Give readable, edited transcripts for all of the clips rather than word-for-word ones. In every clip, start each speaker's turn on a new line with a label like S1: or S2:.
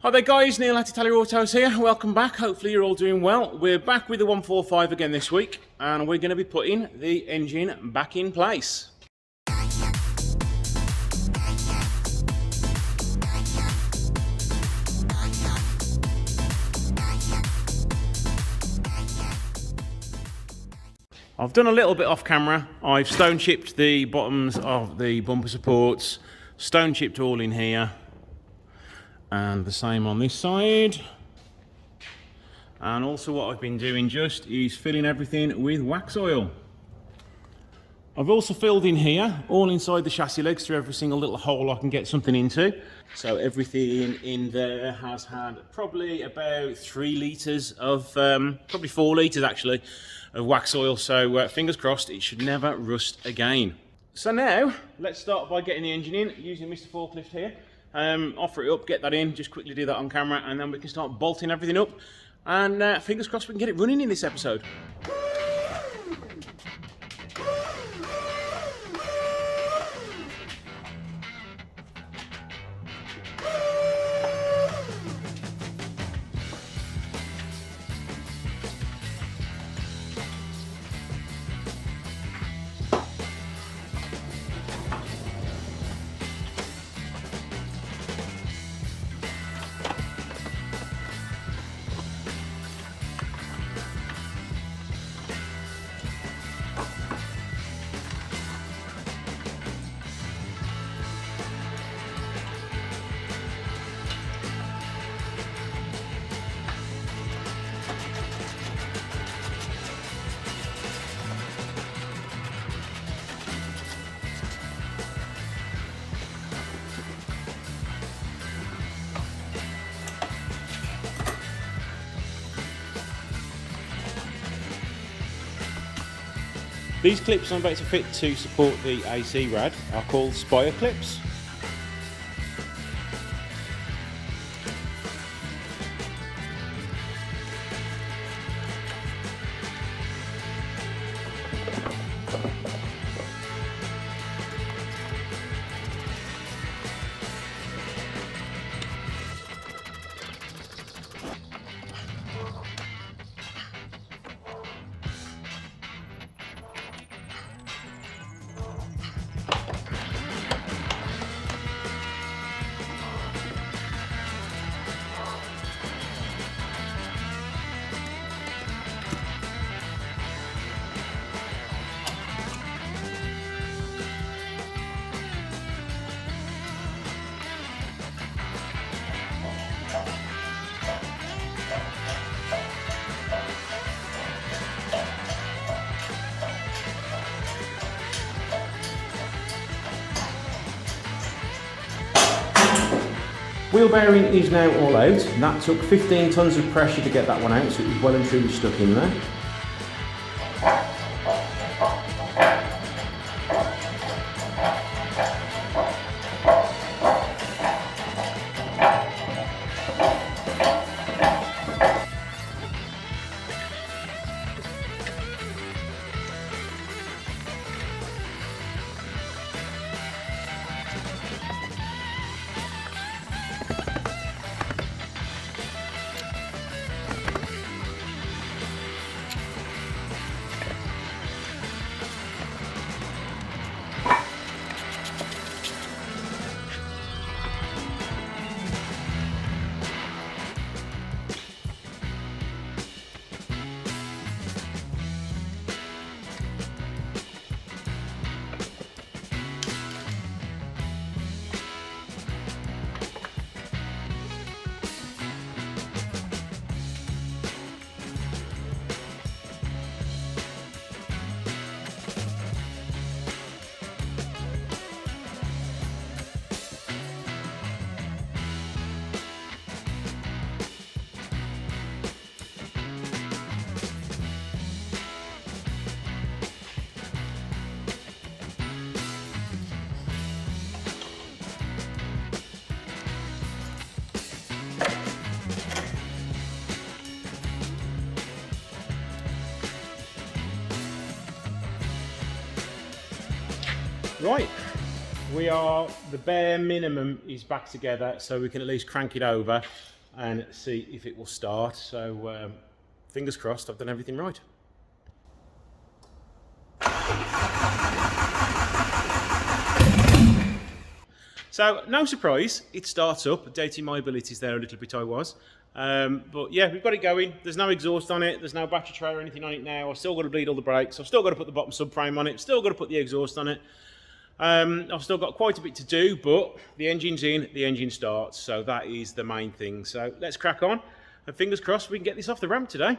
S1: Hi there guys, Neil at Italia Autos here. Welcome back, hopefully you're all doing well. We're back with the 145 again this week and we're going to be putting the engine back in place. I've done a little bit off camera. I've stone chipped the bottoms of the bumper supports, stone chipped all in here. And the same on this side. And also what I've been doing just is filling everything with wax oil. I've also filled in here, all inside the chassis legs through every single little hole I can get something into. So everything in there has had probably about 3 litres of, probably 4 litres actually, of wax oil. So fingers crossed it should never rust again. So now, let's start by getting the engine in using Mr. Forklift here. Offer it up, get that in, just quickly do that on camera, and then we can start bolting everything up. And fingers crossed we can get it running in this episode. These clips I'm about to fit to support the AC rad are called Spire clips. Wheel bearing is now all out. That took 15 tons of pressure to get that one out, so it was well and truly stuck in there. Right, We are, the bare minimum is back together, so we can at least crank it over and see if it will start. So fingers crossed I've done everything right. So no surprise, it starts up, doubting my abilities there a little bit I was. But yeah, we've got it going. There's no exhaust on it, there's no battery tray or anything on it now. I've still got to bleed all the brakes, I've still got to put the bottom subframe on it, still got to put the exhaust on it. I've still got quite a bit to do, but the engine's in, the engine starts, so that is the main thing. So let's crack on, and fingers crossed we can get this off the ramp today.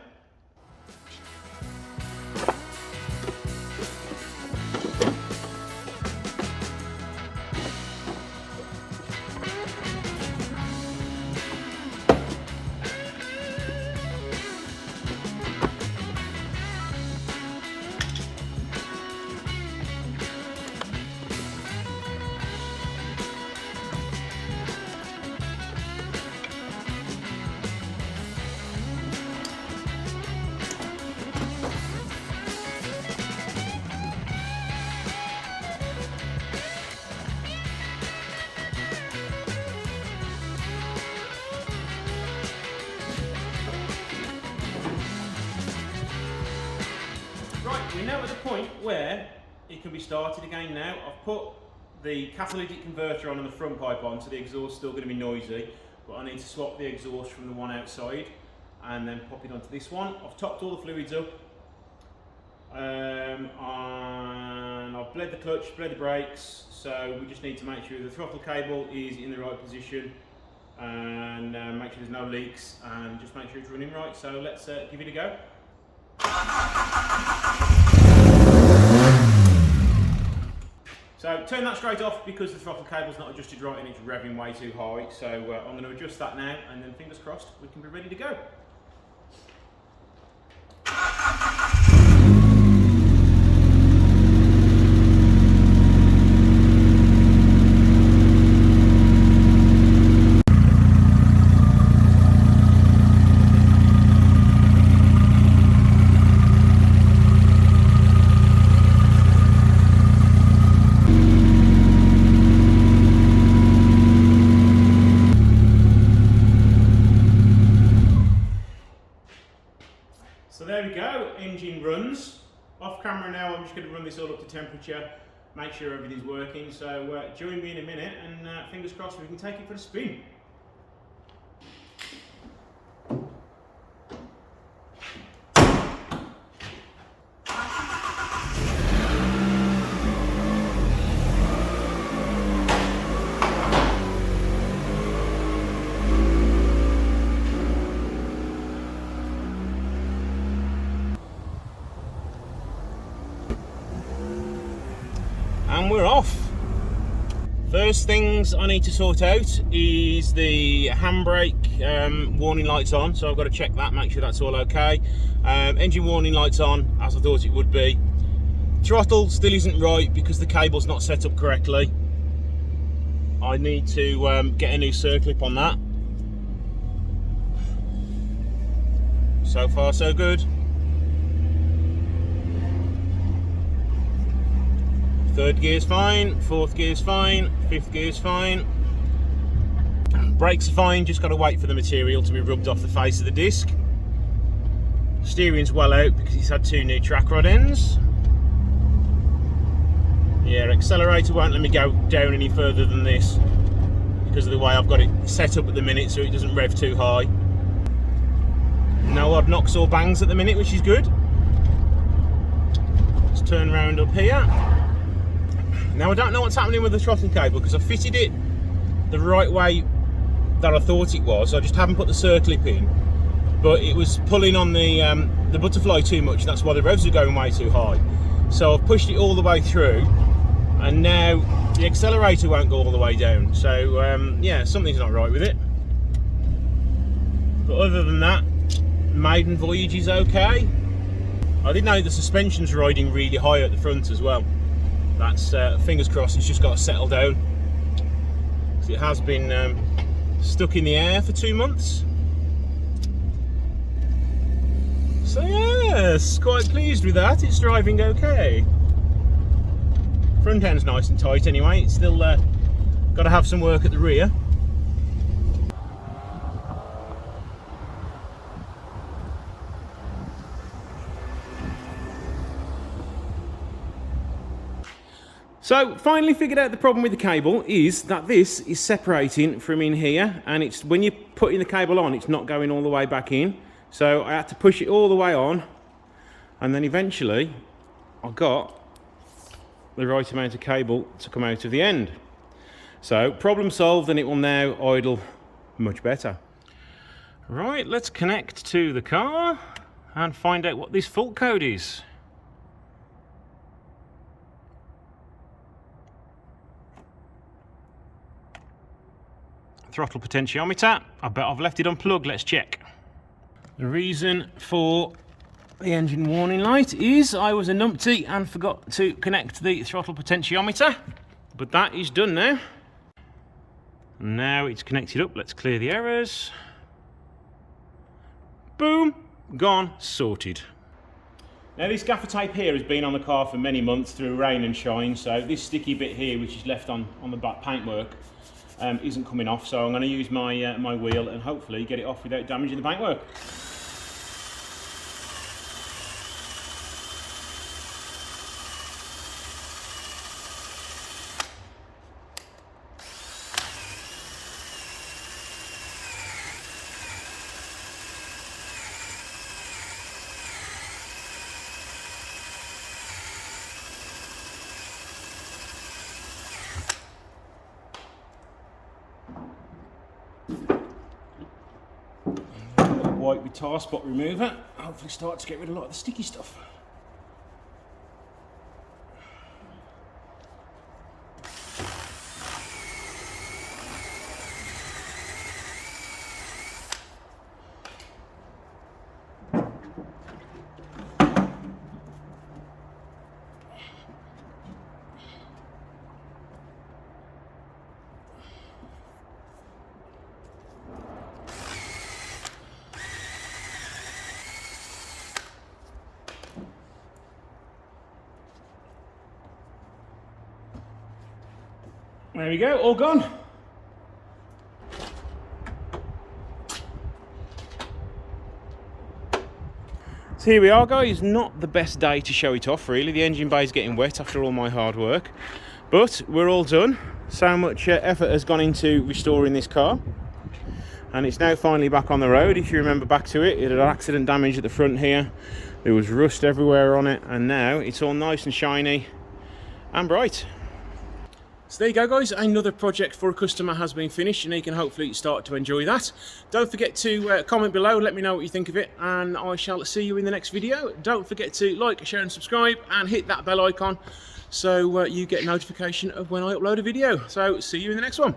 S1: We're now at the point where it can be started again now. I've put the catalytic converter on and the front pipe on, so the exhaust is still going to be noisy, but I need to swap the exhaust from the one outside and then pop it onto this one. I've topped all the fluids up, and I've bled the clutch, bled the brakes, so we just need to make sure the throttle cable is in the right position and make sure there's no leaks and just make sure it's running right. So let's give it a go. So turn that straight off because the throttle cable's not adjusted right and it's revving way too high. So I'm going to adjust that now, and then fingers crossed we can be ready to go. So there we go, engine runs. Off camera now, I'm just going to run this all up to temperature, make sure everything's working. So join me in a minute, and fingers crossed we can take it for a spin. And we're off. First things I need to sort out is the handbrake warning lights on, so I've got to check that, make sure that's all okay. Engine warning lights on, as I thought it would be. Throttle still isn't right because the cable's not set up correctly. I need to get a new circlip on that. So far so good. Third gear's fine, fourth gear's fine, fifth gear's fine. Brakes are fine, just got to wait for the material to be rubbed off the face of the disc. Steering's well out because it's had 2 new track rod ends. Yeah, accelerator won't let me go down any further than this because of the way I've got it set up at the minute, so it doesn't rev too high. No odd knocks or bangs at the minute, which is good. Let's turn around up here. Now I don't know what's happening with the throttle cable because I fitted it the right way that I thought it was. I just haven't put the circlip in, but it was pulling on the butterfly too much. That's why the revs are going way too high. So I've pushed it all the way through, and now the accelerator won't go all the way down. So yeah, something's not right with it. But other than that, maiden voyage is okay. I didn't know the suspension's riding really high at the front as well. That's fingers crossed, it's just got to settle down. It has been stuck in the air for 2 months. So yes, quite pleased with that. It's driving okay. Front end's nice and tight anyway. It's still got to have some work at the rear. So finally figured out the problem with the cable is that this is separating from in here, and it's when you're putting the cable on, it's not going all the way back in. So I had to push it all the way on, and then eventually I got the right amount of cable to come out of the end. So problem solved, and it will now idle much better. Right, let's connect to the car and find out what this fault code is. Throttle potentiometer. I bet I've left it unplugged. Let's check. The reason for the engine warning light is I was a numpty and forgot to connect the throttle potentiometer, but that is done now. Now it's connected up. Let's clear the errors. Boom, gone, sorted. Now this gaffer tape here has been on the car for many months through rain and shine, so this sticky bit here, which is left on the back paintwork, isn't coming off, so I'm going to use my my wheel and hopefully get it off without damaging the paintwork. Wipe with tar spot remover, hopefully start to get rid of a lot of the sticky stuff. There we go, all gone. So here we are, guys. Not the best day to show it off, really. The engine bay is getting wet after all my hard work, but we're all done. So much effort has gone into restoring this car, and it's now finally back on the road. If you remember back to it, it had accident damage at the front here. There was rust everywhere on it, and now it's all nice and shiny and bright. So there you go, guys, another project for a customer has been finished, and you can hopefully start to enjoy that. Don't forget to comment below, let me know what you think of it, and I shall see you in the next video. Don't forget to like, share and subscribe, and hit that bell icon so you get notification of when I upload a video. So see you in the next one.